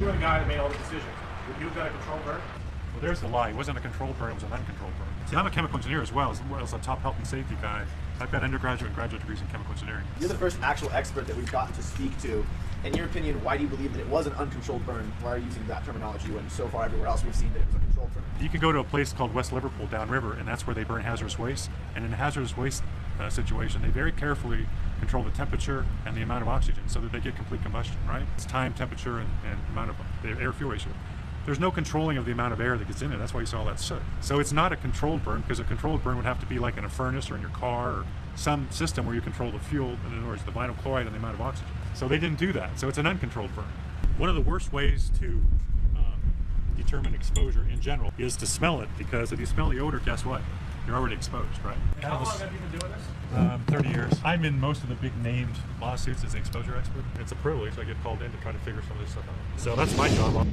You were the guy that made all the decisions. Would you have got a controlled burn? Well, there's the lie. It wasn't a controlled burn, it was an uncontrolled burn. See, I'm a chemical engineer as well as a top health and safety guy. I've got undergraduate and graduate degrees in chemical engineering. You're the first actual expert that we've gotten to speak to. In your opinion, why do you believe that it was an uncontrolled burn? Why are you using that terminology when so far everywhere else we've seen that it was a controlled burn? You can go to a place called West Liverpool downriver, and that's where they burn hazardous waste. And in a hazardous waste situation, they very carefully control the temperature and the amount of oxygen so that they get complete combustion, right? It's time, temperature, and amount of the air-fuel ratio. There's no controlling of the amount of air that gets in it. That's why you saw all that soot. So it's not a controlled burn, because a controlled burn would have to be like in a furnace or in your car or some system where you control the fuel, in other words, the vinyl chloride and the amount of oxygen. So they didn't do that. So it's an uncontrolled burn. One of the worst ways to determine exposure in general is to smell it, because if you smell the odor, guess what? You're already exposed, right? How long have you been doing this? 30 years. I'm in most of the big named lawsuits as an exposure expert. It's a privilege. I get called in to try to figure some of this stuff out. So that's my job.